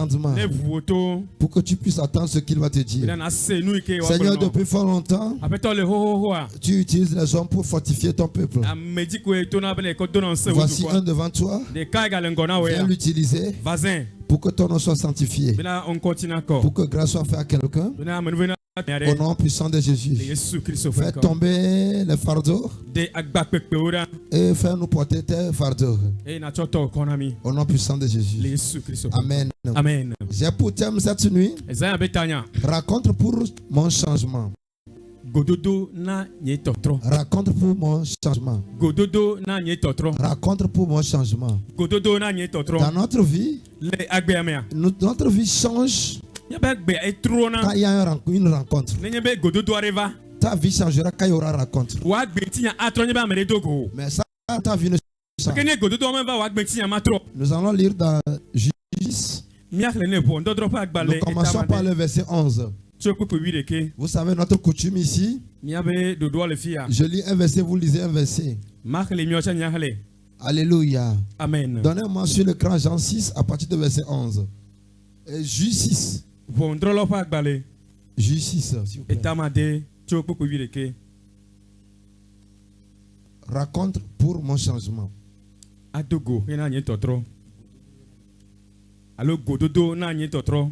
l'entendement pour que tu puisses attendre ce qu'il va te dire. Seigneur, depuis fort longtemps, tu utilises les hommes pour fortifier ton peuple. Voici un devant toi. Viens l'utiliser pour que ton nom soit sanctifié. Pour que grâce soit faite à quelqu'un. Au nom puissant de Jésus. Fais tomber les fardeaux et fais-nous porter tes fardeaux. Au nom puissant de Jésus. Amen. Amen. J'ai pour thème cette nuit: raconte pour mon changement. Raconte pour mon changement. Raconte pour mon changement. Dans notre vie, notre vie change quand il y a une rencontre. Ta vie changera quand il y aura rencontre. Mais ça, ta vie ne change. Nous allons lire dans Juge. Nous commençons par le verset 11. Vous savez notre coutume ici. Je lis un verset, vous lisez un verset. Alléluia. Amen. Donnez-moi sur l'écran Jean 6 à partir de verset 11. Juge 6. Juge 6, s'il vous plaît. Raconte pour mon changement.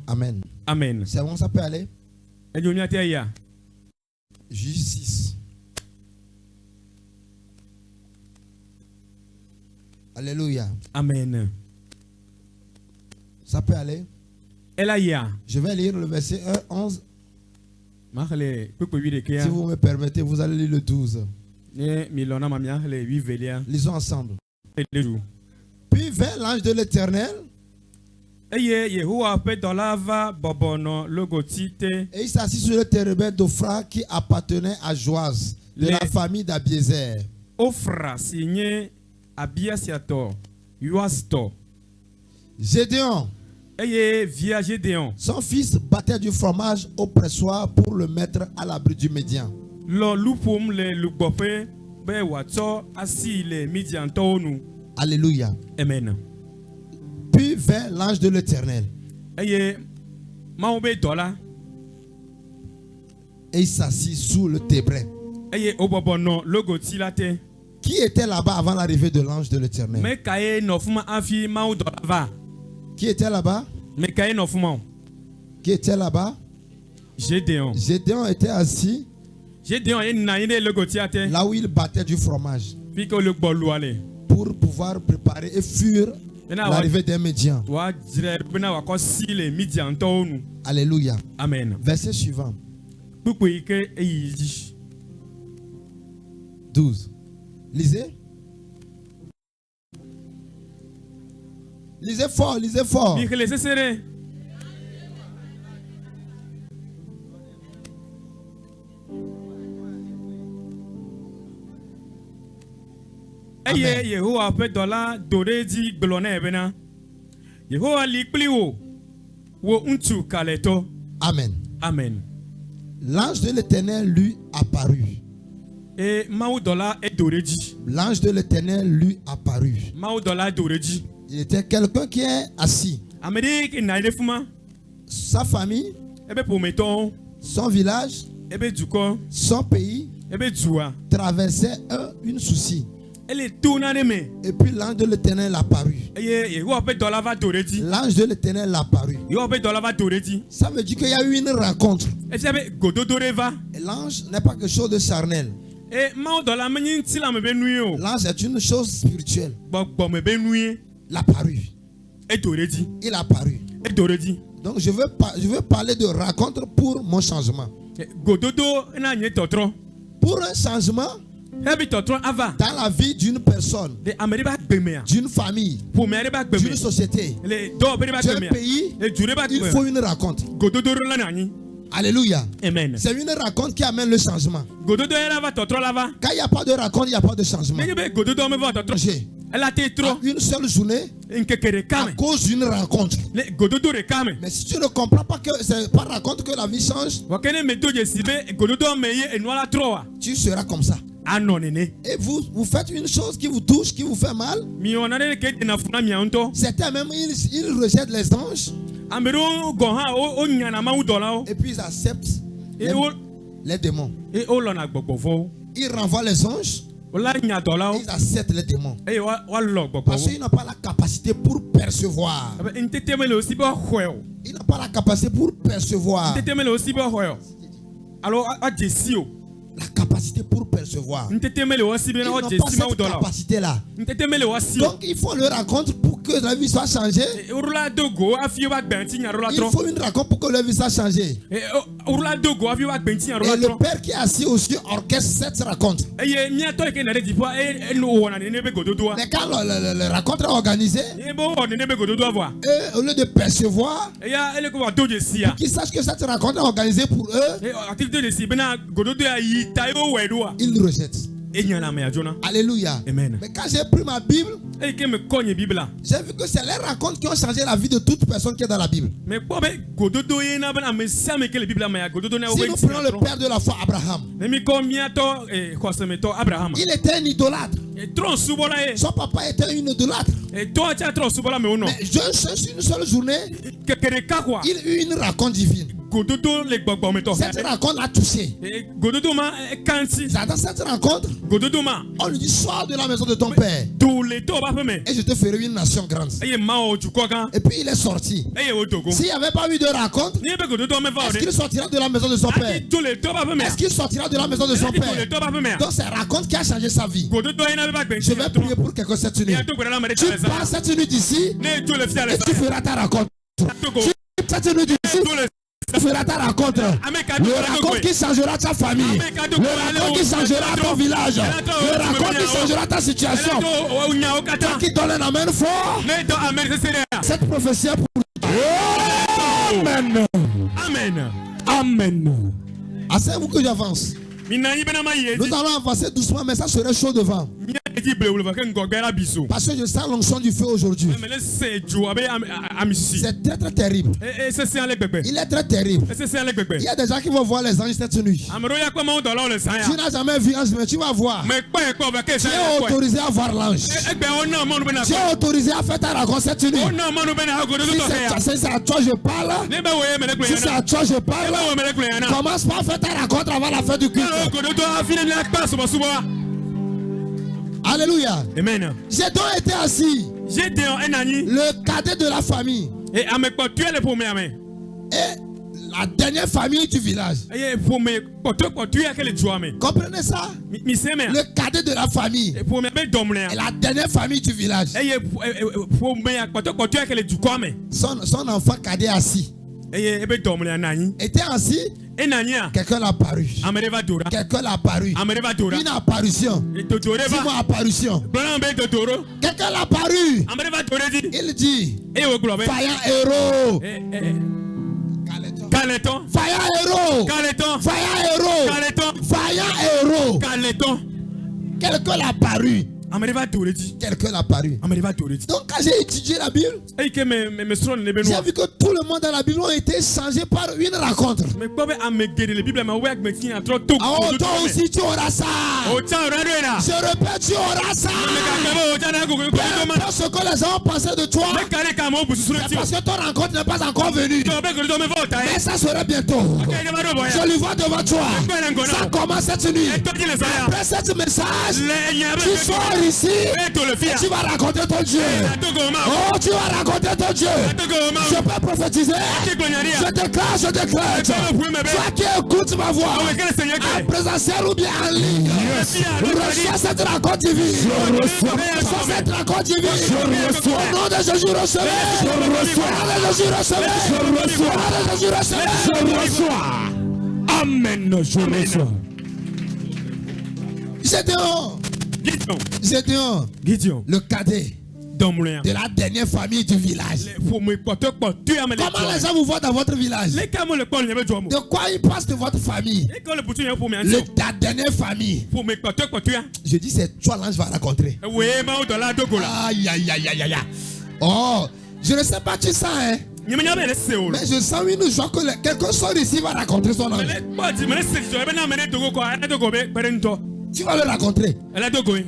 Amen. Amen. C'est bon, ça peut aller? Juge 6. Alléluia. Amen. Ça peut aller? Je vais lire le verset 11. Si vous me permettez, vous allez lire le 12. Lisons ensemble. Puis vint l'ange de l'Éternel. Et il s'assit sur le térébinthe d'Ophra qui appartenait à Joas, de la famille d'Abiézer. Gédéon, son fils battait du fromage au pressoir pour le mettre à l'abri du Médian. Alléluia. Amen. Puis vint l'ange de l'Éternel. Et il s'assit sous le tébret. Qui était là-bas avant l'arrivée de l'ange de l'Éternel? Qui était là-bas? Qui était là-bas? Gédéon. Gédéon était assis là où il battait du fromage pour pouvoir préparer et fuir l'arrivée des Médians. Alléluia. Amen. Verset suivant. 12. Lisez. Lisez fort, lisez fort. Amen. Amen. L'ange de l'Éternel lui apparut. L'ange de l'Éternel lui apparut. Il était quelqu'un qui est assis. Sa famille, son village, son pays traversait une souci. Et puis l'ange de l'Éternel apparut. L'ange de l'Éternel apparut. Ça veut dire qu'il y a eu une rencontre. Et l'ange n'est pas quelque chose de charnel. L'ange est une chose spirituelle. Il apparut. Il apparut. Donc je veux parler de rencontre pour mon changement. Pour un changement dans la vie d'une personne, d'une famille, d'une société, d'un pays, il faut une rencontre. Alléluia. Amen. C'est une rencontre qui amène le changement. Quand il n'y a pas de rencontre, il n'y a pas de changement. Une seule journée à cause d'une rencontre. Mais si tu ne comprends pas que c'est par rencontre que la vie change, tu seras comme ça. Et vous faites une chose qui vous touche, qui vous fait mal. Certains même ils rejettent les anges. Et puis ils acceptent les démons. Ils renvoient les anges. Ils acceptent les démons. Parce qu'ils n'ont pas la capacité pour percevoir. Ils n'ont pas la capacité pour percevoir. La capacité pour percevoir. Ils n'ont pas cette capacité-là. Donc il faut le rencontre pour que la vie soit changée. Il faut une rencontre pour que la vie soit changée. Et le Père qui est assis aux cieux orchestre cette rencontre. Mais quand la rencontre est organisée, au lieu de percevoir, pour qu'ils sachent que cette rencontre est organisée pour eux, ils rejettent. Alléluia. Amen. Mais quand j'ai pris ma Bible, j'ai vu que c'est les rencontres qui ont changé la vie de toute personne qui est dans la Bible. Si nous prenons le père de la foi, Abraham, il était un idolâtre. Son papa était un idolâtre. Mais une seule journée, il eut une rencontre divine. Cette rencontre l'a touché. Dans cette rencontre, on lui dit: sors de la maison de ton père et je te ferai une nation grande. Et puis il est sorti. S'il n'y avait pas eu de rencontre, est-ce qu'il sortira de la maison de son père? Est-ce qu'il sortira de la maison de son père? Donc c'est la rencontre qui a changé sa vie. Je vais prier pour quelqu'un cette nuit. Tu pars cette nuit d'ici et tu feras ta rencontre. Cette nuit d'ici, tu feras ta rencontre. Le rencontre qui changera ta famille. Le rencontre qui changera ton village. Le rencontre qui changera ta situation. Toi qui donne un amen fort, cette prophétie est pour toi. Amen. Amen. Amen. Asseyez-vous que j'avance. Nous allons avancer doucement, mais ça serait chaud devant. Parce que je sens l'onction du feu aujourd'hui. C'est très très terrible. Il est très terrible. Il y a des gens qui vont voir les anges cette nuit. Tu n'as jamais vu ange, mais tu vas voir. Tu es autorisé à voir l'ange. Tu es autorisé à faire ta rencontre cette nuit. Si c'est à toi je parle, si c'est à toi je parle, commence par faire ta rencontre avant la fin du culte. Alléluia. Amen. Gédéon était assis. Le cadet de la famille. Et la dernière famille du village. Comprenez ça? Le cadet de la famille. Et la dernière famille du village. Son enfant cadet assis. Était assis. Quelqu'un l'a apparu. Quelqu'un l'a apparu. Une apparition. Dis-moi apparition. Quelqu'un l'a apparu. Il dit: Vaillant héros. Vaillant héros. Vaillant héros. Quelqu'un l'a apparu. Quelqu'un l'a apparu. Donc quand j'ai étudié la Bible, j'ai vu que tout le monde dans la Bible a été changé par une rencontre. Oh, toi aussi tu auras ça. Je répète, tu auras ça. Parce que les gens pensaient de toi, c'est parce que ton rencontre n'est pas encore venue. Mais ça sera bientôt. Je le vois devant toi. Ça commence cette nuit. Après ce message, tu sors ici et tu vas raconter ton Dieu. Oh, tu vas raconter ton Dieu. Je peux prophétiser. Je déclare. Toi qui écoutes ma voix, en présentiel ou bien en ligne, reçois cette rencontre divine. Reçois cette rencontre divine. Au nom de Jésus, recevez. Au nom de Jésus, recevez. Je reçois. Amen. Je reçois. Gédéon, le cadet de la dernière famille du village. Comment les gens vous voient dans votre village? De quoi ils pensent de votre famille? La dernière famille. Je dis c'est toi l'ange va rencontrer. Aïe. Oh, je ne sais pas tu sens hein. Mais je sens une joie que quelqu'un sort ici va rencontrer son ange. Tu vas le rencontrer.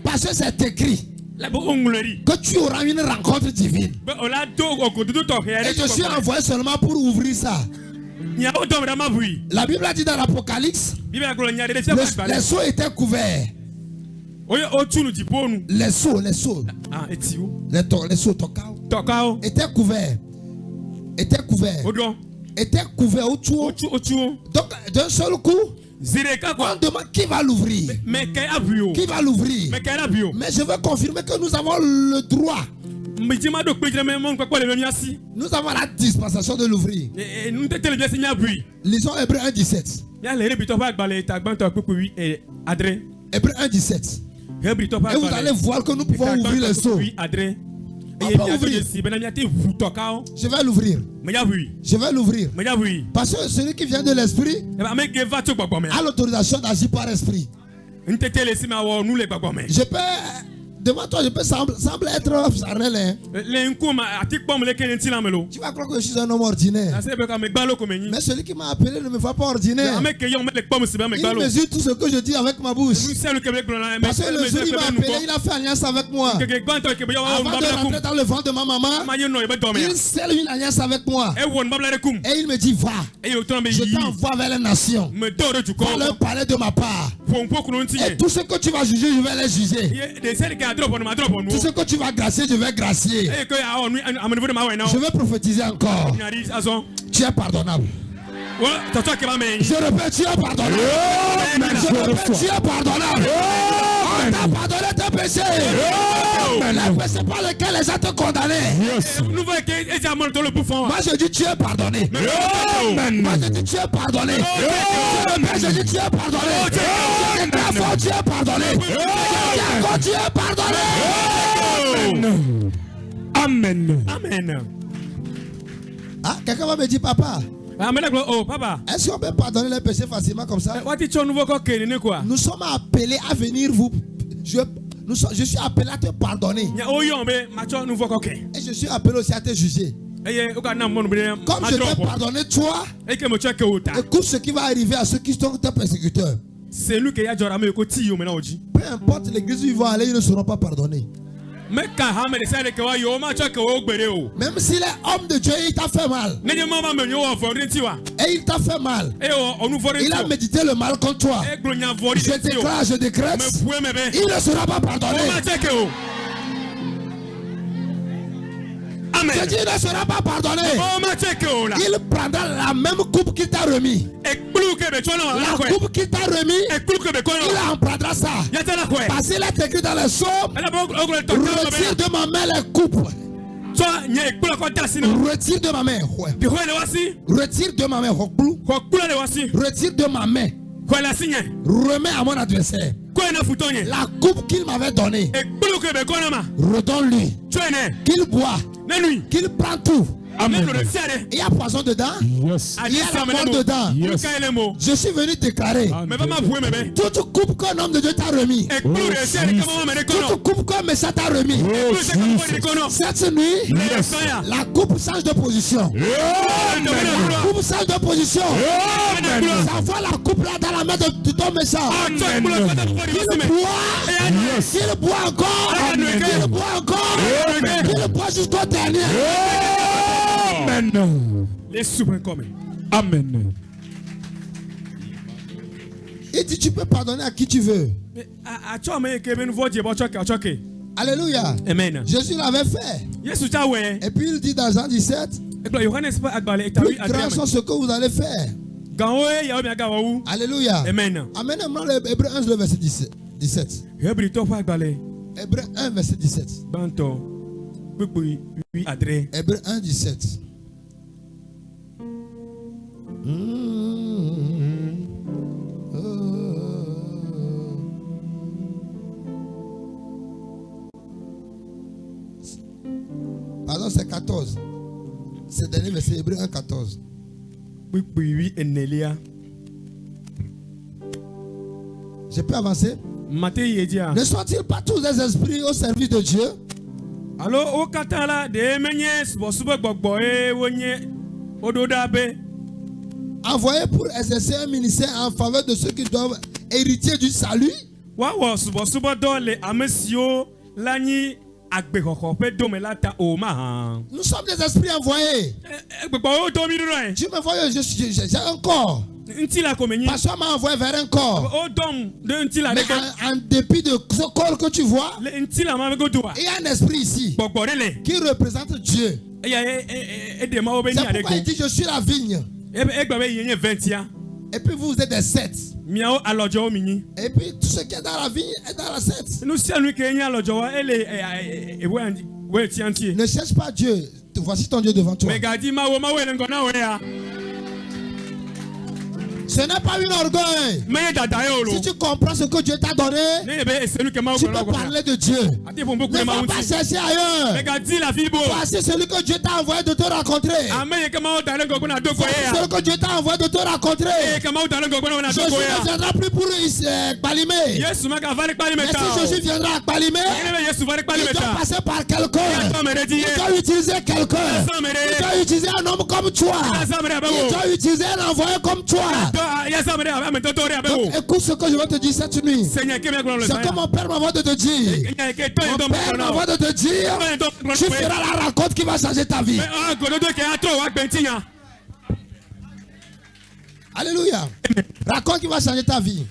Parce que c'est écrit. que tu auras une rencontre divine. Et je suis envoyé seulement pour ouvrir ça. La Bible a dit dans l'Apocalypse, les seaux étaient couverts. Les seaux étaient couverts. Étaient couverts autour. Donc d'un seul coup, on demande qui va l'ouvrir. Qui va l'ouvrir? Mais je veux confirmer que nous avons le droit. Nous avons la dispensation de l'ouvrir. Lisons Hébreux 1:17. Hébreux 1:17. Et vous allez voir que nous pouvons ouvrir les seaux. On peut ouvrir. Je vais l'ouvrir. Je vais l'ouvrir. Parce que celui qui vient de l'esprit a l'autorisation d'agir par esprit. Je peux, devant toi, je peux sembler être charnel. Tu vas croire que je suis un homme ordinaire. Mais celui qui m'a appelé ne me voit pas ordinaire. Il mesure tout ce que je dis avec ma bouche. Parce que le jour où il m'a appelé, il a fait alliance avec moi. Avant de rentrer dans le ventre de ma maman, il scelle une alliance avec moi. Et il me dit, va. Je t'envoie vers les nations. Va leur parler de ma part. Et tout ce que tu vas juger, je vais les juger. Tout ce que tu vas gracier, je vais gracier. Je vais prophétiser encore. Tu es pardonnable. Je répète, tu es pardonnable. Je répète, tu es pardonnable. On t'a pardonné tes péchés. Mais les péchés par lesquels les gens te condamnaient. Moi je dis tu es pardonné. Moi je dis tu es pardonné. Je dis tu es pardonné. Tu es pardonné. Tu es pardonné. Amen. Amen. Ah, quelqu'un va me dire papa. Oh, papa. Est-ce qu'on peut pardonner les péchés facilement comme ça? Nous sommes appelés à venir vous. Je suis appelé à te pardonner. Et je suis appelé aussi à te juger. Comme je t'ai pardonné toi, écoute ce qui va arriver à ceux qui sont tes persécuteurs. Peu importe l'église où ils vont aller, ils ne seront pas pardonnés. Même s'il est homme de Dieu, il t'a fait mal. Et il t'a fait mal. Il a médité le mal contre toi. Je déclare, je décrète, il ne sera pas pardonné. Amen. Je dis, il ne sera pas pardonné. Il prendra la même coupe qu'il t'a remis. La coupe qu'il t'a remis, il en prendra ça. Parce qu'il est écrit dans les psaumes, retire de ma main les coupes. Retire de ma main. Retire de ma main. Retire de ma main. Remets à mon adversaire la coupe qu'il m'avait donnée. Redonne-lui. Qu'il boit. Qu'il prend tout. Amen. Il y a poison dedans. Yes. Il y a la mort dedans. Yes. Je suis venu déclarer toute coupe qu'un homme de Dieu t'a remis. Toute coupe qu'un méchant t'a remis. Cette nuit, la coupe change de position. La coupe change de position. Ça voit la coupe là dans la main de ton méchant. Qu'il boit encore. Qu'il boit encore. Qu'il boit jusqu'au dernier. Amen. Les souverains communs. Amen. Il dit tu peux pardonner à qui tu veux. Alléluia. Amen. Jésus l'avait fait. Et puis il dit dans Jean 17, plus grand sont ce que vous allez faire. Alléluia. Amen. Amenez-moi l'Hébreu 1, le verset 17. Hébreu 1, verset 17. Hébreu 1, 17. Pardon, c'est 14. C'est le dernier verset, Hébreu 1, 14. Je peux avancer? Ne sont-ils pas tous des esprits au service de Dieu? Envoyés pour exercer un ministère en faveur de ceux qui doivent hériter du salut. Nous sommes des esprits envoyés. Dieu m'a envoyé, j'ai un corps. Pasteur m'a envoyé vers un corps. Mais en dépit de ce corps que tu vois, il y a un esprit ici qui représente Dieu. C'est pourquoi il dit je suis la vigne. Et puis vous êtes des sept. Et puis tout ce qui est dans la vigne est dans la sept. Ne cherche pas Dieu. Voici ton Dieu devant toi. Ce n'est pas un orgueil. Si tu comprends ce que Dieu t'a donné, tu peux parler de Dieu. Ne va pas chercher ailleurs. Voici celui que Dieu t'a envoyé de te rencontrer. Celui que Dieu t'a envoyé de te rencontrer. Jésus ne viendra plus pour Balimé. Mais si Jésus viendra à Balimé, il doit passer par quelqu'un. Il doit utiliser quelqu'un. Il doit utiliser un homme comme toi. Il doit utiliser un envoyé comme toi. Donc, écoute ce que je vais te dire cette nuit. C'est comme mon père m'envoie de te dire. Mon père m'envoie de te dire. Tu feras la rencontre qui va changer ta vie. Alléluia. Rencontre qui va changer ta vie.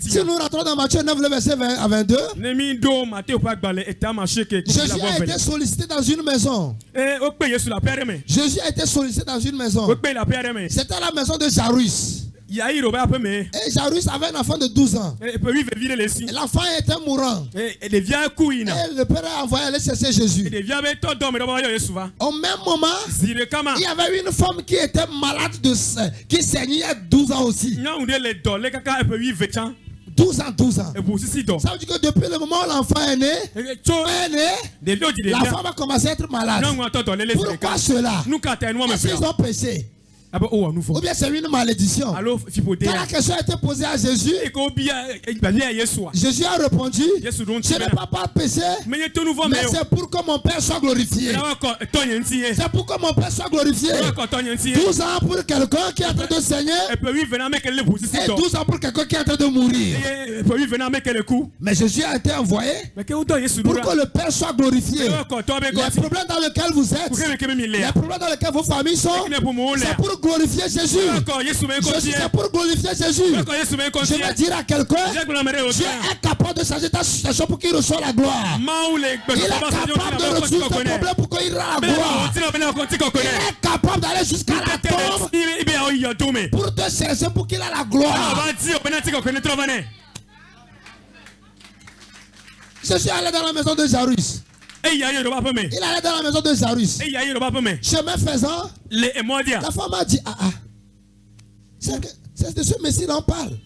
Si nous rentrons dans Matthieu 9, le verset 20 à 22. Jésus a été sollicité dans une maison. Jésus a été sollicité dans une maison. C'était la maison de Jairus. Et Jairus avait un enfant de 12 ans. Et l'enfant était mourant. Et le père a envoyé aller chercher Jésus. Au même moment, il y avait une femme qui était malade qui saignait à 12 ans aussi. 12 ans. Ça veut dire que depuis le moment où l'enfant est né, la femme a commencé à être malade. Pourquoi cela? Parce qu'ils ont péché. Ou bien c'est une malédiction. Quand la question a été posée à Jésus, Jésus a répondu, ce n'est pas par péché, mais c'est pour que mon Père soit glorifié. C'est pour que mon Père soit glorifié. 12 ans pour quelqu'un qui est en train de saigner, et 12 ans pour quelqu'un qui est en train de mourir. Mais Jésus a été envoyé pour que le Père soit glorifié. Les problèmes dans lesquels vous êtes, les problèmes dans lesquels vos familles sont, c'est pour glorifier Jésus. C'est pour glorifier Jésus. Je vais dire à quelqu'un, Dieu est capable de changer ta situation pour qu'il reçoive la gloire. Il est capable de résoudre ton problème pour qu'il ait la gloire. Il est capable d'aller jusqu'à la tombe pour te chercher pour qu'il ait la gloire. Je suis allé dans la maison de Jairus. Il allait dans la maison de Jairus. Chemin faisant, la femme a dit, c'est de ce Messie l'on parle.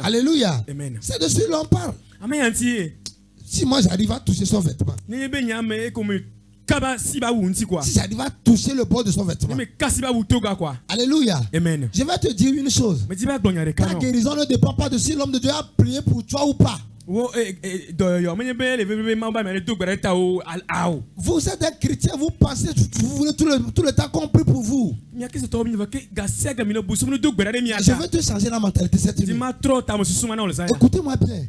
Alléluia. C'est de ce l'on parle. Si moi j'arrive à toucher son vêtement, si j'arrive à toucher le bord de son vêtement, alléluia. Amen. Je vais te dire une chose. Ta guérison ne dépend pas de si l'homme de Dieu a prié pour toi ou pas. Vous êtes un chrétien, vous pensez, vous voulez tout le temps qu'on prie pour vous. Je veux te changer la mentalité cette nuit. Écoutez-moi bien.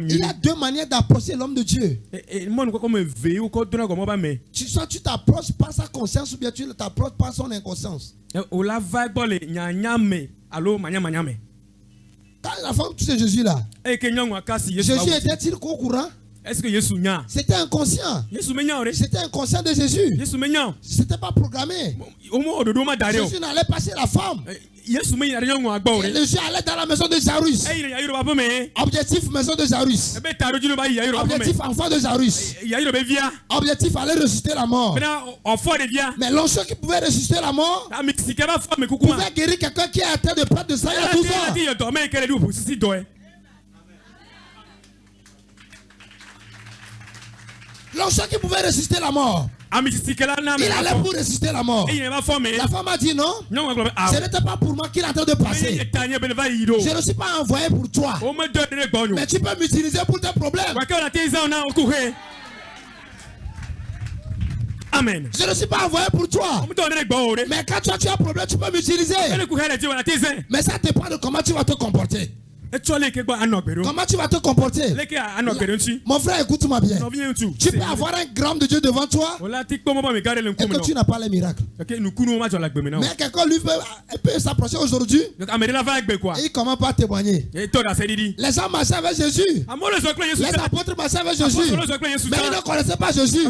Il y a deux manières d'approcher l'homme de Dieu. Soit tu t'approches par sa conscience ou bien tu t'approches par son inconscience. Quand la femme touchait Jésus là, Jésus était-il au courant? C'était inconscient. C'était inconscient de Jésus. C'était pas programmé. Jésus n'allait pas chez la femme. Jésus allait dans la maison de Jairus. Objectif maison de Jairus. Objectif enfant de Jairus. Objectif aller ressusciter la mort. Mais l'onction qui pouvait ressusciter la mort pouvait guérir quelqu'un qui est en train de perdre de sang il y a 12 ans. L'onction qui pouvait ressusciter la mort. Il allait pour ressusciter la mort. La femme a dit non. Ce n'était pas pour moi qu'il est en train de passer. Je ne suis pas envoyé pour toi. Mais tu peux m'utiliser pour tes problèmes. Amen. Je ne suis pas envoyé pour toi. Mais quand tu as un problème, tu peux m'utiliser. Mais ça dépend de comment tu vas te comporter. Comment tu vas te comporter? Mon frère, écoute-moi bien. Tu peux avoir un gramme de Dieu devant toi et que tu n'as pas les miracles. Mais quelqu'un lui peut s'approcher aujourd'hui et il commence pas à témoigner. Les gens marchaient avec Jésus. Les apôtres marchaient avec Jésus. Mais ils ne connaissaient pas Jésus.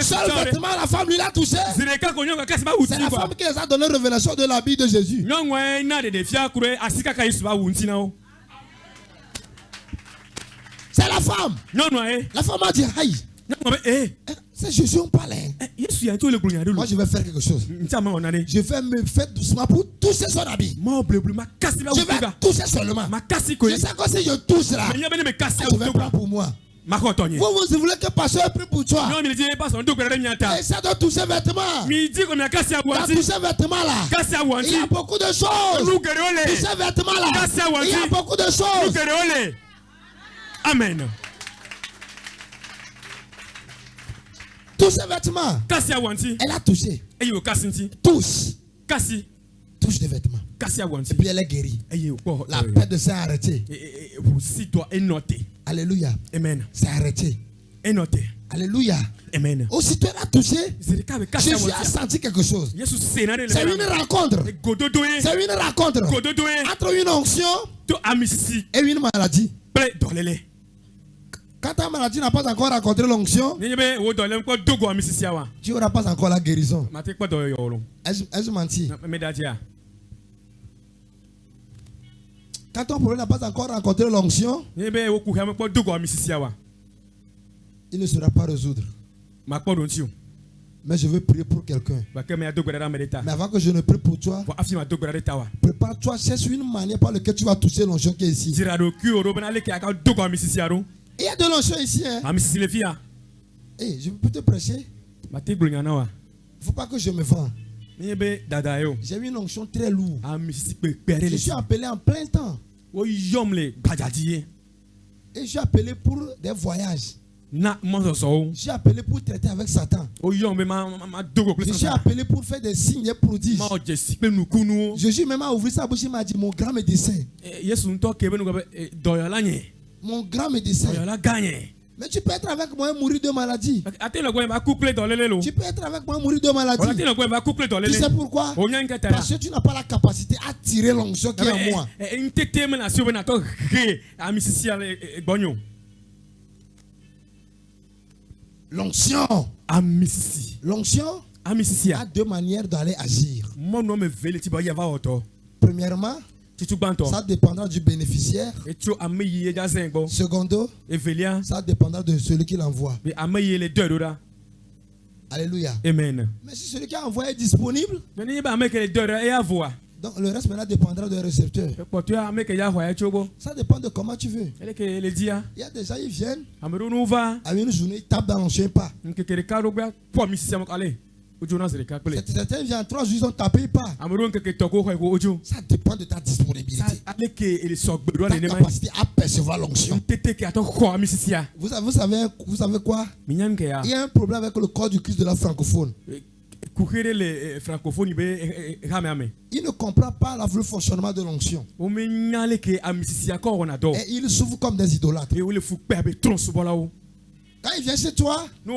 Seul vêtement, la femme lui l'a touché. C'est la femme qui les a donné révélation de l'habit de Jésus. C'est la femme. La femme a dit aïe. C'est Jésus on parle. Moi je vais faire quelque chose. Je vais me faire doucement pour toucher son habit. Je vais toucher seulement. Je sais que si je touche là, je vais prendre pour moi. Vous voulez que pasteur prie pour toi. Essaie de toucher vêtements. Dans toucher vêtements là, il y a beaucoup de choses. Toucher vêtements là, il y a beaucoup de choses. Amen. Toucher vêtements. Elle a touché. Touche des vêtements. Et puis elle est guérie. La paix de s'est arrêtée. Alléluia. Amen. C'est arrêté. Alléluia. Amen. Aussitôt elle a touché, Jésus a senti quelque chose. C'est une rencontre. C'est une rencontre entre une onction et une maladie. Quand ta maladie n'a pas encore rencontré l'onction, tu n'auras pas encore la guérison. Est-ce menti? Quand ton problème n'a pas encore rencontré l'onction, il ne sera pas résoudre. Mais je veux prier pour quelqu'un. Mais avant que je ne prie pour toi, prépare-toi, cherche une manière par laquelle tu vas toucher l'onction qui est ici. Il y a de l'onction ici. Hein? Hey, je peux te prêcher? Il ne faut pas que je me vende. J'ai une onction très lourde. Je suis appelé en plein temps. Et je suis appelé pour des voyages. Je suis appelé pour traiter avec Satan. Je suis appelé pour faire des signes et prodiges. Jésus même a ouvert sa bouche et m'a dit mon grand médecin. Mon grand médecin. Mais tu peux être avec moi et mourir de maladie. Tu peux être avec moi et mourir de maladie. Tu sais pourquoi? Parce que tu n'as pas la capacité à tirer l'onction qui est en moi. L'onction. L'onction a deux manières d'aller agir. Premièrement, ça dépendra du bénéficiaire. Secondo, ça dépendra de celui qui l'envoie. Alléluia. Amen. Mais si celui qui a envoyé est disponible, donc le reste maintenant dépendra du récepteur. Ça dépend de comment tu veux. Il y a des gens qui viennent, à une journée, ils tapent dans l'ancien pas. Certains viennent 3 jours, ils ont tapé pas. Ça dépend de ta disponibilité. Ta capacité à percevoir l'onction. Vous savez quoi? Il y a un problème avec le corps du Christ de la francophone. Il ne comprend pas le fonctionnement de l'onction. Et il souffre comme des idolâtres. Quand ils viennent chez toi, ils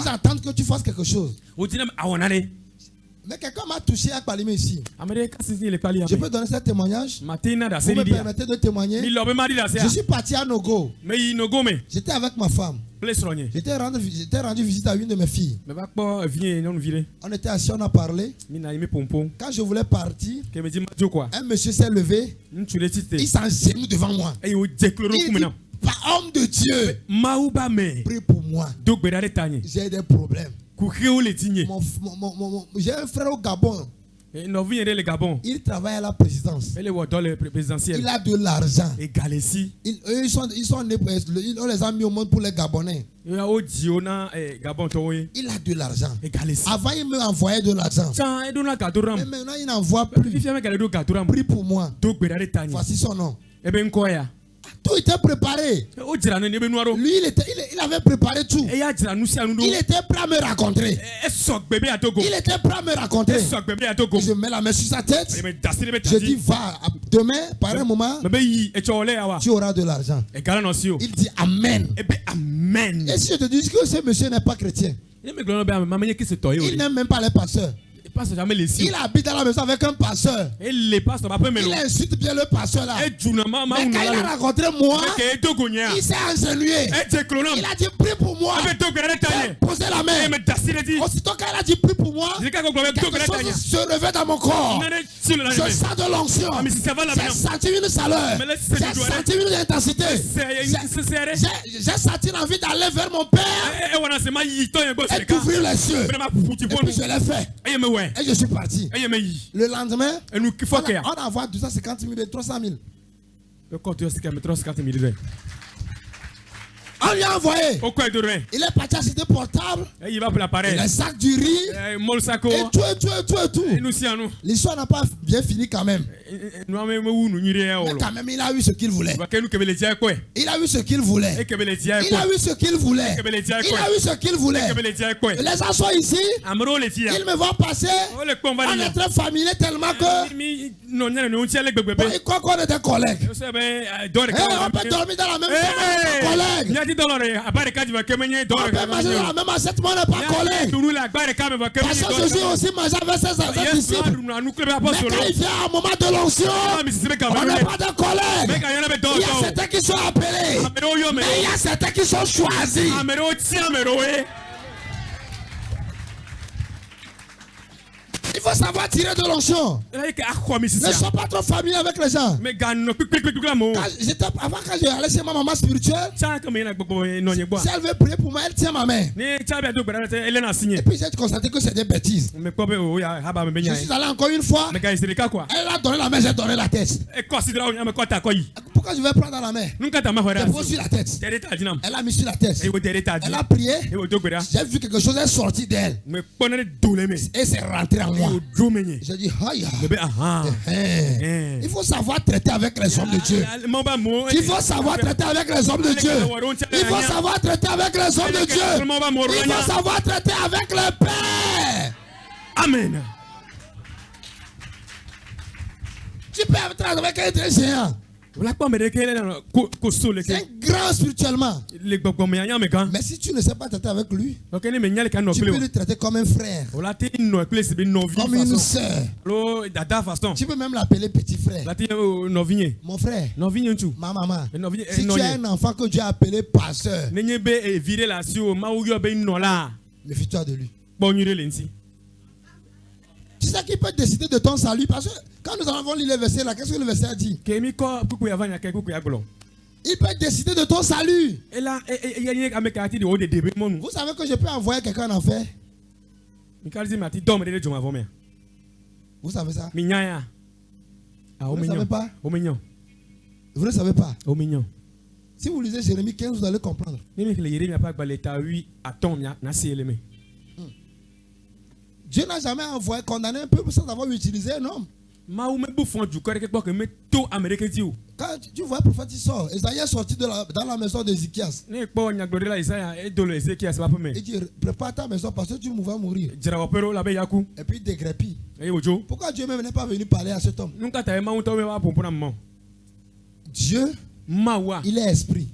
attendent que tu fasses quelque chose. Mais quelqu'un m'a touché à Palimé ici. Je peux donner ce témoignage? Vous me permettez de témoigner? Je suis parti à Nogo. J'étais avec ma femme. J'étais rendu visite à une de mes filles. On était assis, on a parlé. Quand je voulais partir, un monsieur s'est levé. Il s'engenouille devant moi. Il dit, homme de Dieu, prie pour moi. J'ai des problèmes. J'ai un frère au Gabon. Il travaille à la présidence. Il a de l'argent. On les a mis au monde pour les Gabonais. Il a de l'argent. Avant, il me envoyait de l'argent. Mais maintenant, il n'envoie plus. Prie pour moi. Voici son nom. Tout était préparé. Lui, il avait préparé tout. Il était prêt à me raconter. Il était prêt à me raconter. Je mets la main sur sa tête. Je dis, va, demain, par un moment, tu auras de l'argent. Il dit, Amen. Et si je te dis que ce monsieur n'est pas chrétien, il n'aime même pas les pasteurs. Il habite dans la maison avec un pasteur. Il insulte bien le pasteur là. Mais quand il a rencontré moi, il s'est agenouillé. Il a dit prie pour moi. Posez la main. Aussitôt qu'il a dit prie pour moi, quelque chose se réveille dans mon corps. Je sens de l'onction. J'ai senti une chaleur. J'ai senti une intensité. J'ai senti l'envie d'aller vers mon père et d'ouvrir les cieux. Et puis je l'ai fait. Et je suis parti. Le lendemain, on envoie 250 000 et 300 000. On lui a envoyé. Il est parti acheter portable. Les sacs du riz. Et tout. L'histoire n'a pas bien fini quand même. Mais quand même, il a eu ce qu'il voulait. Il a eu ce qu'il voulait. Les gens sont ici. Ils me voient passer. On est très familier tellement que. Ils croient qu'on était collègues. On peut dormir dans la même chambre. Collègues. On peut manger dans la même assiette, mais on n'est pas collègues. Parce que Jésus aussi mangeait avec ses disciples. Mais quand il vient à un moment de l'onction, on n'est pas de collègues. Il y a certains qui sont appelés, mais il y a certains qui sont choisis. Il faut savoir tirer de l'onction. Ne sois pas trop familier avec les gens. Avant, quand j'allais chez ma maman spirituelle, si elle veut prier pour moi, elle tient ma main. Et puis j'ai constaté que c'est des bêtises. Je suis allé encore une fois. Elle a donné la main, j'ai donné la tête. Pourquoi je vais prendre la main? Je pose sur la tête. Elle a mis sur la tête. Elle a prié. J'ai vu quelque chose est sorti d'elle. Et c'est rentré en moi. J'ai dit, il faut savoir traiter avec les hommes de Dieu. Il faut savoir traiter avec les hommes de Dieu. Il faut savoir traiter avec les hommes de Dieu. Il faut savoir traiter avec le Père. Amen. Tu peux traiter avec un très géant. C'est grand spirituellement. Mais si tu ne sais pas traiter avec lui, tu peux lui traiter comme un frère, comme une soeur. Tu peux même l'appeler petit frère. Mon frère, ma maman. Si tu as un enfant que Dieu a appelé pasteur, méfie-toi de lui. Tu sais qu'il peut décider de ton salut parce que quand nous avons lu le verset là, qu'est-ce que le verset a dit? Il peut décider de ton salut. Vous savez que je peux envoyer quelqu'un en enfer? Vous savez ça? Vous ne savez pas? Vous ne savez pas? Si vous lisez Jérémie 15, vous allez comprendre. Dieu n'a jamais envoyé condamner un peuple sans avoir utilisé un homme. Quand tu vois le prophète, il sort. Isaïe est sorti dans la maison d'Ézéchias. Il dit, prépare ta maison parce que tu vas mourir. Et puis il dégrépit. Pourquoi Dieu même n'est pas venu parler à cet homme? Dieu, il est esprit.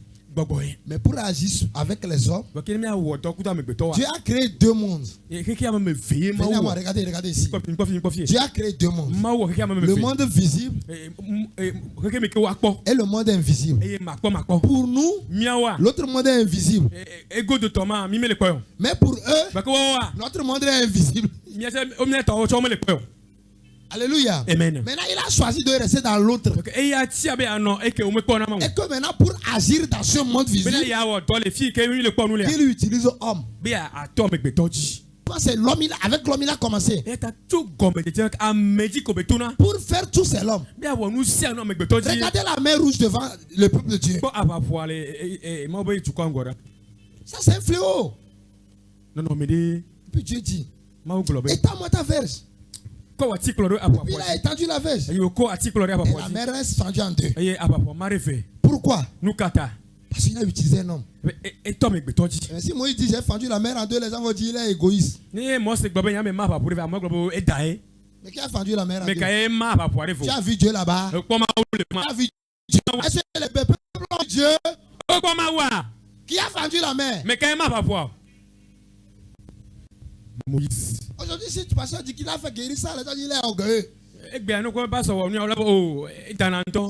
Mais pour agir avec les hommes, Dieu a créé deux mondes. Regardez ici. Dieu a créé deux mondes. Le monde visible et le monde invisible. Pour nous, l'autre monde est invisible. Mais pour eux, notre monde est invisible. Alléluia. Amen. Maintenant, il a choisi de rester dans l'autre. Et que maintenant, pour agir dans ce monde visible, il utilise l'homme. C'est l'homme, avec l'homme, il a commencé. Pour faire tout, c'est l'homme. Regardez la mer rouge devant le peuple de Dieu. Ça, c'est un fléau. Puis Dieu dit, étends-moi ta verge. Il a étendu la verge. Et la mer est fendue en deux. pourquoi? Nous kata. Parce qu'il a utilisé un homme. Et toi, mais si Moïse dit j'ai fendu la mer en deux, les gens vont dire il est égoïste. Mais qui a fendu la mer en deux? Tu as vu Dieu là-bas? Tu as vu Dieu? Est-ce que le peuple de Dieu qui a fendu la mer? Aujourd'hui, si tu passes dit qu'il a fait guérir ça, les gens disent il est orgueilleux. Si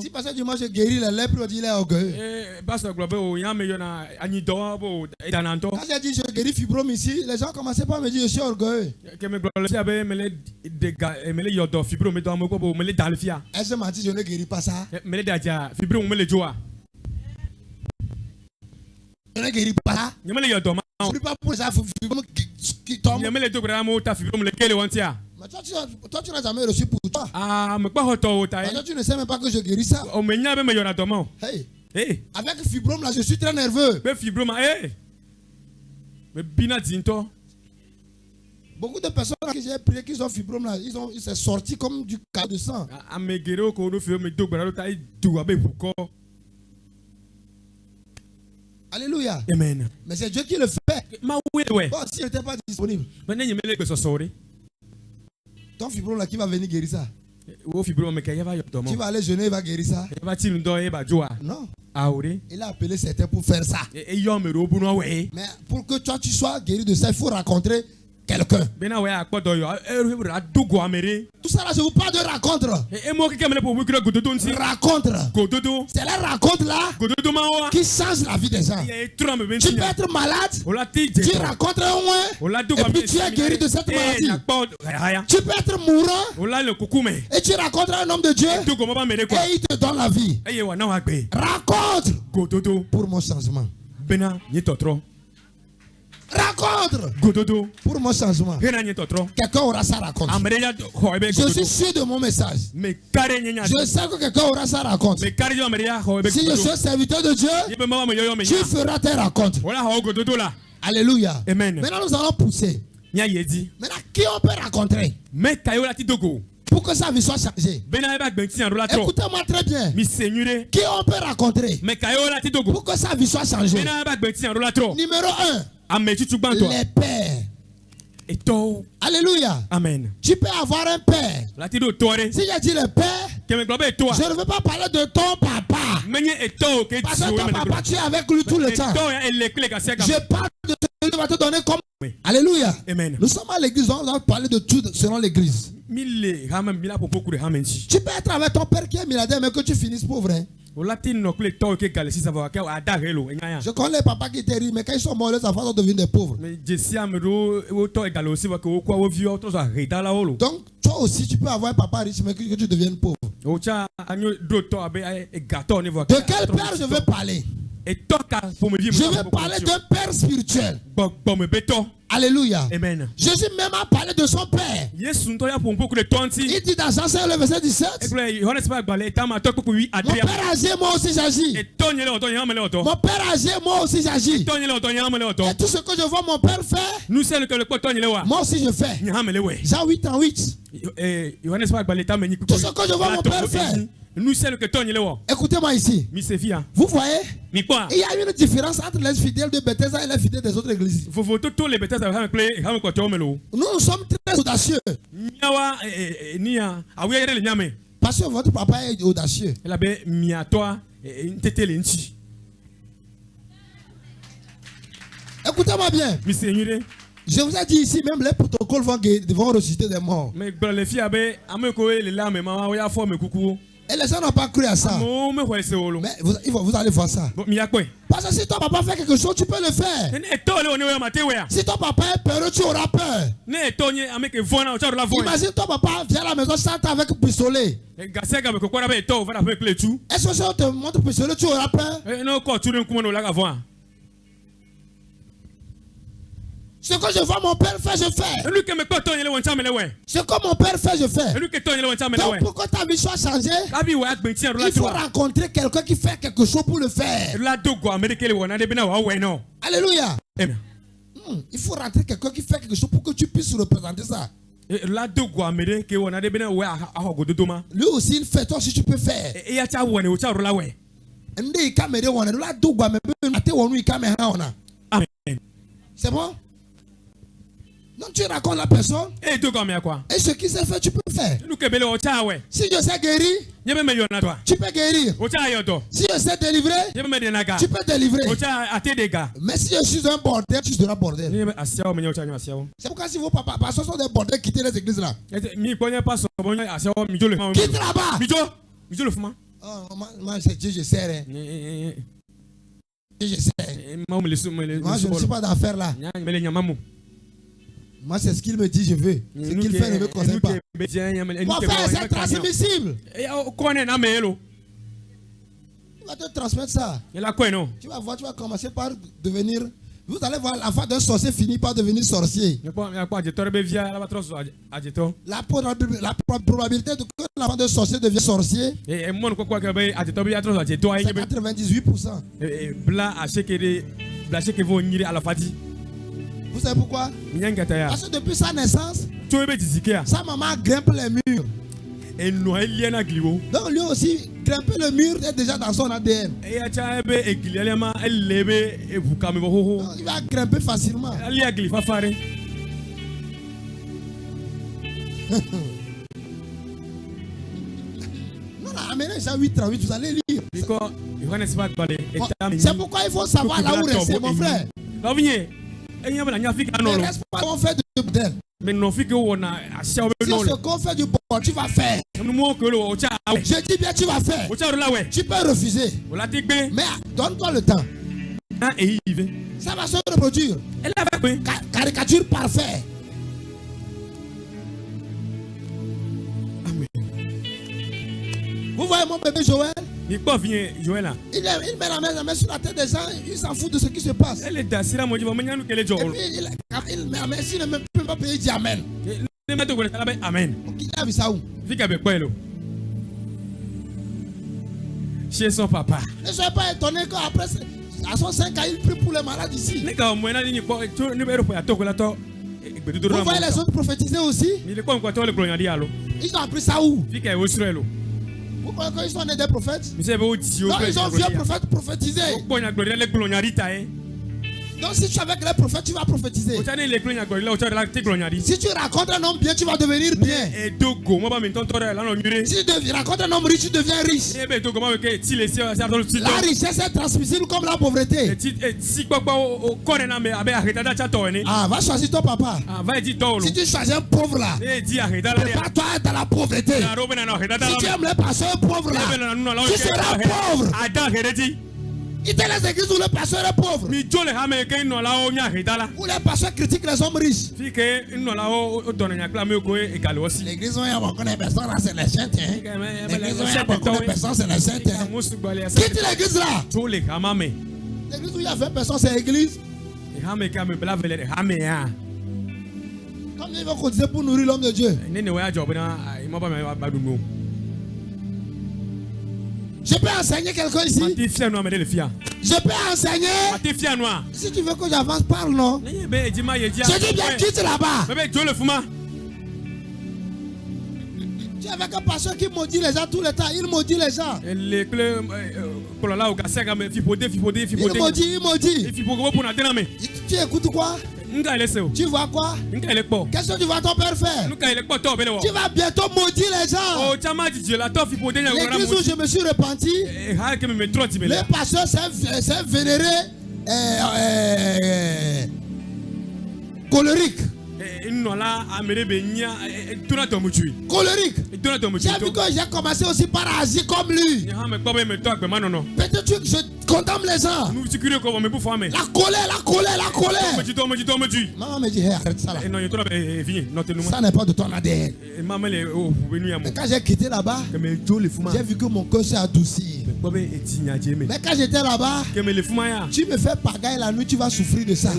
pasteur dit moi je guéris les lèpres, il dit il est orgueilleux. Quand j'ai dit je guéris fibrome ici, les gens commençaient pas à me dire je suis orgueilleux. Est-ce que m'a dit je ne guéris pas ça? Je ne guéris pas ça. Je ne guéris pas pour ça, fibrome qui tombe. Mais toi, tu n'as jamais reçu pour toi. Toi, tu ne sais même pas que je guéris ça. Hey. Avec le fibrome là, je suis très nerveux. Beaucoup de personnes que j'ai prié qui ont fibrome là, ils sont sortis comme du cas de sang. Alléluia. Amen. Mais c'est Dieu qui le fait. Bon, s'il n'était pas disponible. Ton fibrome là, qui va venir guérir ça? Tu vas aller jeûner, il va guérir ça? Non. Il a appelé certains pour faire ça. Mais pour que toi tu sois guéri de ça, il faut rencontrer quelqu'un. Tout ça là, je vous parle de rencontre. Rencontre. C'est la rencontre là qui change la vie des gens. Tu peux être malade, tu rencontres un oin, et puis tu es guéri de cette maladie. Tu peux être mourant, et tu rencontres un homme de Dieu, et il te donne la vie. Rencontre pour mon changement. Rencontre pour mon changement. Quelqu'un aura sa rencontre. Je suis sûr de mon message. Je sais que quelqu'un aura sa rencontre. Si je suis serviteur de Dieu, tu feras tes rencontres. Alléluia. Maintenant nous allons pousser. Maintenant qui on peut rencontrer pour que sa vie soit changée? Écoutez-moi très bien. Qui on peut rencontrer pour que sa vie soit changée? Numéro 1. Les pères. Alléluia. Amen. Tu peux avoir un père. Si j'ai dit le père, je ne veux pas parler de ton papa. Parce que ton papa, tu es avec lui tout le temps. Je parle de celui qui va te donner comme. Oui. Alléluia. Amen. Nous sommes à l'église, on va parler de tout selon l'église. Tu peux être avec ton père qui est milliardaire, mais que tu finisses pauvre. Hein? Je connais les papas qui étaient riches, mais quand ils sont morts, les enfants sont devenus des pauvres. Donc, toi aussi, tu peux avoir un papa riche, mais que tu deviennes pauvre. De quel père je veux parler? Je vais parler d'un père spirituel. Alléluia. Amen. Jésus même a parlé de son père. Il dit dans Jean 5, le verset 17. Mon père âgé, moi aussi j'agis. Mon père âgé, moi aussi j'agis. Et tout ce que je vois mon père faire, moi aussi je fais. Jean 8 en 8. Tout ce que je vois mon père faire. Écoutez-moi ici. Vous voyez? Il y a une différence entre les fidèles de Bethesda et les fidèles des autres églises. Nous sommes très audacieux. Parce que votre papa est audacieux. Écoutez-moi bien. Je vous ai dit ici, même les protocoles vont ressusciter des morts. Et les gens n'ont pas cru à ça. Mais vous allez voir ça. Parce que si ton papa fait quelque chose, tu peux le faire. Si ton papa est peureux, tu auras peur. Imagine ton papa vient à la maison, chante avec un pistolet. Est-ce que si on te montre un pistolet, tu auras peur? Ce que je vois mon père faire, je fais. Ce que mon père fait, je fais. Donc pour que ta vie soit changée, il faut rencontrer quelqu'un qui fait quelque chose pour le faire. Alléluia. Il faut rencontrer quelqu'un qui fait quelque chose pour que tu puisses représenter ça. Lui aussi il fait, toi aussi tu peux faire. Amen. C'est bon? Donc tu racontes la personne. Et tout comme quoi? Et ce qui s'est fait, tu peux faire. Si je sais guérir, tu peux guérir. Si je sais délivrer, tu peux délivrer. Mais si je suis un bordel, tu seras bordel. C'est pourquoi si vos papas sont des bordels, quittez les églises là. Quitte là-bas. Oh, moi, c'est Dieu, je sais. Je sais. Moi, je ne suis pas d'affaires là. Moi, c'est ce qu'il me dit, je veux. Ce qu'il fait ne me concerne pas. Mon frère, c'est transmissible. Il va te transmettre ça. Tu vas voir, tu vas commencer par devenir. Vous allez voir, la foi d'un sorcier finit par devenir sorcier. La probabilité de que la foi d'un sorcier devienne sorcier, c'est 98%. Vous savez pourquoi? Parce que depuis sa naissance, sa maman grimpe les murs. Donc lui aussi, grimper le mur est déjà dans son ADN. Donc, il va grimper facilement. Non, amenez Jean 8:38, vous allez lire. C'est pourquoi il faut savoir là où rester, mon frère. Mais reste pas qu'on fait du bordel. Si ce qu'on fait du bordel, tu vas faire. Je dis bien, tu vas faire. Tu peux refuser. Mais donne-toi le temps. Ça va se reproduire. Caricature parfaite. Vous voyez mon bébé Joël? Il met la main sur la tête des gens, il s'en fout de ce qui se passe. Et puis il met la main, s'il ne peut pas payer, il dit Amen. Amen. Donc il a vu ça où? Chez son papa. Ne soyez pas étonné qu'après, à son 5 ans, il prie pour les malades ici. Vous voyez les autres prophétiser aussi? Ils ont appris ça où? Vous croyez qu'ils sont des prophètes? Non, ils ont vu un prophète prophétiser. Donc si tu es avec les prophètes, tu vas prophétiser. Si tu racontes un homme bien, tu vas devenir bien. Si tu racontes un homme riche, tu deviens riche. La richesse est transmissible comme la pauvreté. Ah, va choisir ton papa. Si tu choisis un pauvre là, prépare-toi dans la pauvreté. Si tu aimes les pasteurs pauvres là, tu seras pauvre. Quittez les églises où le pasteur est pauvre. Où les pasteurs critiquent les hommes riches. L'église où il y a beaucoup de personnes là, c'est les saints. L'église où il y a beaucoup de personnes, c'est les saints. Quitte l'église là. L'église où il y a 20 personnes, c'est l'église. Comme il va cotiser pour nourrir l'homme de Dieu. Je peux enseigner quelqu'un ici. Je peux enseigner. Si tu veux que j'avance, parle, non? Je dis bien, quitte là-bas. Tu es avec un pasteur qui maudit les gens tout le temps. Il maudit les gens. Il maudit. Tu écoutes quoi? Tu vois quoi? Qu'est-ce que tu vois ton père faire? Tu vas bientôt maudire les gens. L'église où je me suis repenti, les pasteurs s'est vénéré colérique. Colérique. J'ai vu que j'ai commencé aussi par agir comme lui. Peut-être que je condamne les gens. La colère. Maman me dit, hey, arrête ça là. Ça n'est pas de ton ADN. Mais quand j'ai quitté là-bas, j'ai vu que mon cœur s'est adouci. Mais quand j'étais là-bas, tu me fais pagaille la nuit, tu vas souffrir de ça.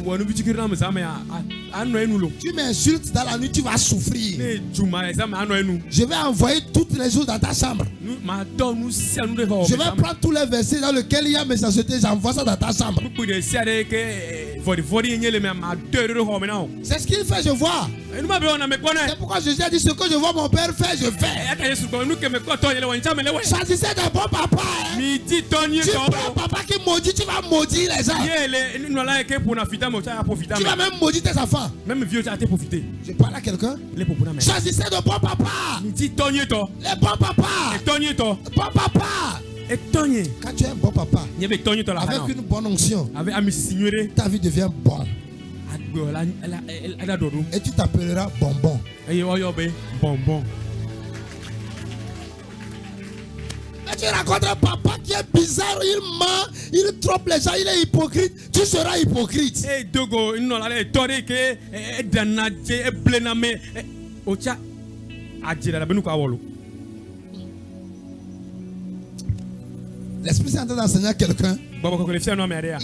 Tu m'insultes dans la nuit, tu vas souffrir. Je vais envoyer toutes les choses dans ta chambre. Je vais prendre tous les versets dans lesquels il y a mes sociétés, j'envoie ça dans ta chambre. C'est ce qu'il fait, je vois. C'est pourquoi Jésus a dit ce que je vois mon père faire, je fais. Choisissez de bon papa. Tu prends papa qui maudit, tu vas maudire les gens. Tu vas même maudire tes enfants. Je parle à quelqu'un. Choisissez de bon papa. Les bons papas. Bon papa. Quand tu es un bon papa, avec une bonne onction, ta vie devient bonne. Et tu t'appelleras Bonbon. Mais tu racontes un papa qui est bizarre, il ment, il trompe les gens, il est hypocrite. Tu seras hypocrite. L'Esprit Saint est en train d'enseigner à quelqu'un. Il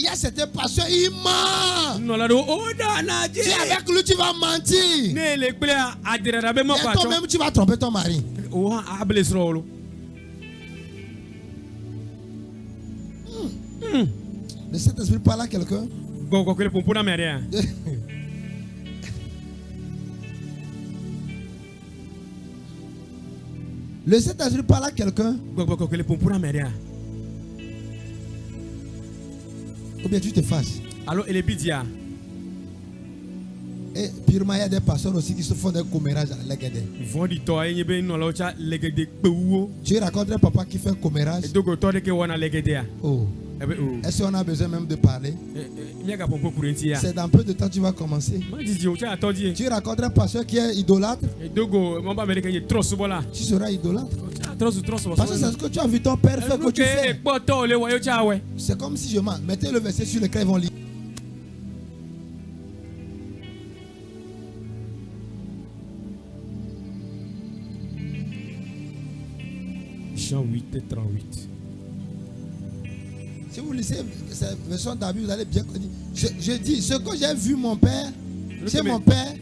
y a cette passion, il ment. Si avec lui tu vas mentir, et toi-même tu vas tromper ton mari. Le Saint-Esprit parle à quelqu'un. Le Saint-Esprit parle à quelqu'un. Ou bien tu te fâches. Alors, elle est bidia. Et purement, il y a des personnes aussi qui se font des commérages à l'égédé. Tu racontes un papa qui fait un commérage. Oh. Est-ce qu'on a besoin même de parler? C'est dans peu de temps que tu vas commencer. Tu racontes un pasteur qui est idolâtre. Tu seras idolâtre. Parce que c'est ce que tu as vu ton père faire que tu fais. C'est comme si je mens. Mettez le verset sur lequel ils vont lire. Jean 8 et 38. Si vous lisez cette version de la Bible, vous allez bien connaître. Je dis, ce que j'ai vu mon père, c'est mon père.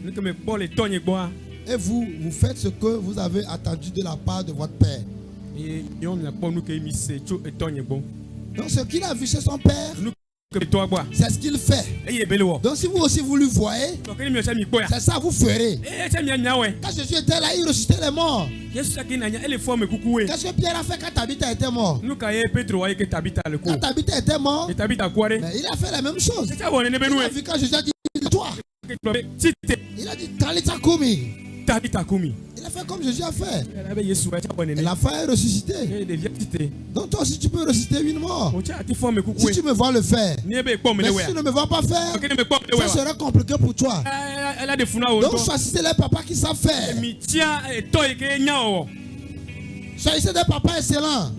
Et vous faites ce que vous avez attendu de la part de votre père. Donc ce qu'il a vu chez son père, c'est ce qu'il fait. Donc si vous aussi vous le voyez, c'est ça vous ferez. Quand Jésus était là, il ressuscitait les morts. Qu'est-ce que Pierre a fait quand Tabitha était mort? Quand Tabitha était mort, il a fait la même chose. Il a vu quand Jésus a dit toi. Il a dit Talita Kumi. Il a fait comme Jésus a fait. Et la femme est ressuscitée. Donc toi aussi tu peux ressusciter une mort. Si tu me vois le faire. Mais si tu ne me vois pas faire, ça sera compliqué pour toi. Donc choisissez les papas qui savent faire. Choisissez des papas excellents.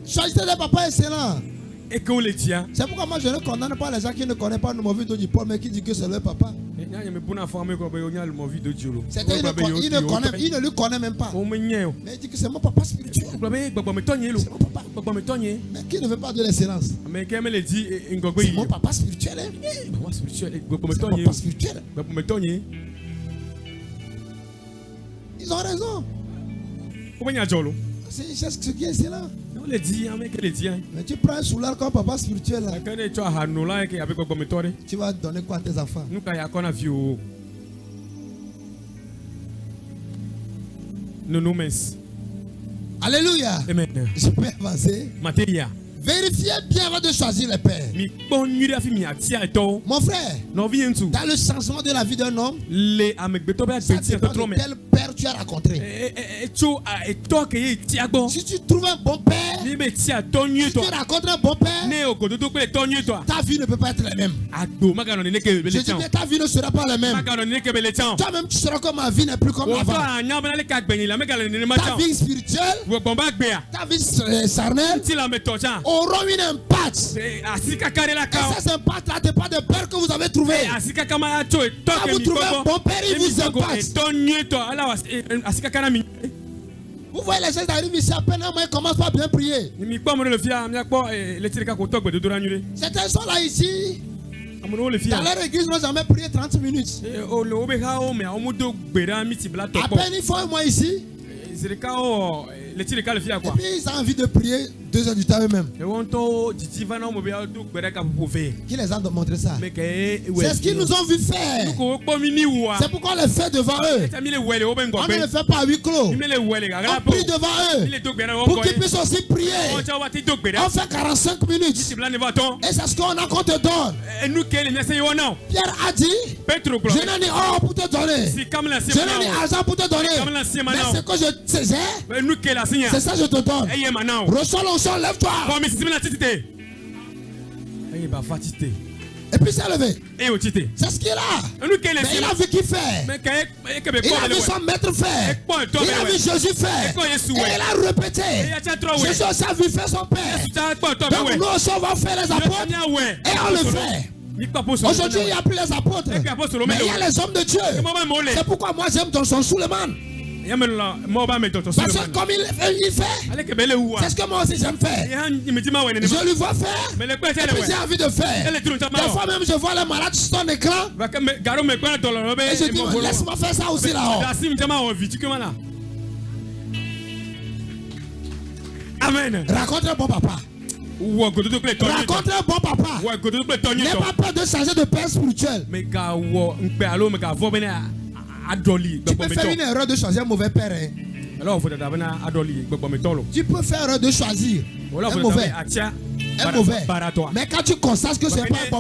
Choisissez des papas excellents. C'est pourquoi moi je ne condamne pas les gens qui ne connaissent pas le mauvais du Paul mais qui disent que c'est leur papa. Il ne le connaît même pas. Mais il dit que c'est mon papa spirituel. C'est mon papa. Mais qui ne veut pas de l'excellence? C'est mon papa spirituel. C'est mon papa spirituel. Ils ont raison. C'est ce qui est excellent. Mais tu prends un soulard comme papa spirituel. Tu vas donner quoi à tes enfants? Alléluia. Amen. Je peux avancer. Vérifiez bien avant de choisir le père. Mon frère, dans le changement de la vie d'un homme, ça dépend de quel père tu as rencontré. Si tu trouves un bon père, si tu rencontres un bon père, ta vie ne peut pas être la même. Je dis mais ta vie ne sera pas la même. Toi-même tu seras comme ma vie n'est plus comme avant. Ta vie spirituelle, ta vie charnelle auront une impact. Et ça impact là, c'est pas de père que vous avez trouvé. Quand vous trouvez un bon père, il vous impacte. Vous voyez les gens arrivent ici à peine un mois, ils commencent pas à bien prier. Certains sont là ici. Dans leur église, ils n'ont jamais prié 30 minutes. À peine ils font un mois ici. Et puis ils ont envie de prier 2 heures du temps eux-mêmes. Qui les a montré ça? C'est ce qu'ils nous ont vu faire. C'est pourquoi on les fait devant eux. On ne les fait pas à huis clos. On prie devant eux pour qu'ils puissent aussi prier. On fait 45 minutes. Et c'est ce qu'on a qu'on te donne. Pierre a dit, je n'ai ni or pour te donner, je n'ai ni argent pour te donner, mais ce que je sais, c'est ça que je te donne. Reçois l'onction, lève-toi. Et puis s'est levé. C'est ce qu'il a. Mais il a vu qui fait. Il a vu son maître faire. Il a vu Jésus faire. Et il a répété. Jésus aussi a vu faire son père. Donc nous aussi on va faire les apôtres. Et on le fait. Aujourd'hui il n'y a plus les apôtres. Mais il y a les hommes de Dieu. C'est pourquoi moi j'aime Johnson Suleiman. Parce que comme il fait, c'est ce que moi aussi j'aime faire. Je lui vois faire, et puis j'ai envie de faire. Des fois même je vois les malades sur ton écran, et je dis laisse-moi faire ça aussi là-haut. Amen. Raconte un bon papa. Raconte un bon papa. N'aie pas peur de changer de père spirituel. Tu peux faire une erreur de choisir un mauvais père. Tu peux faire erreur de choisir un mauvais. Mais quand tu constates que c'est pas un bon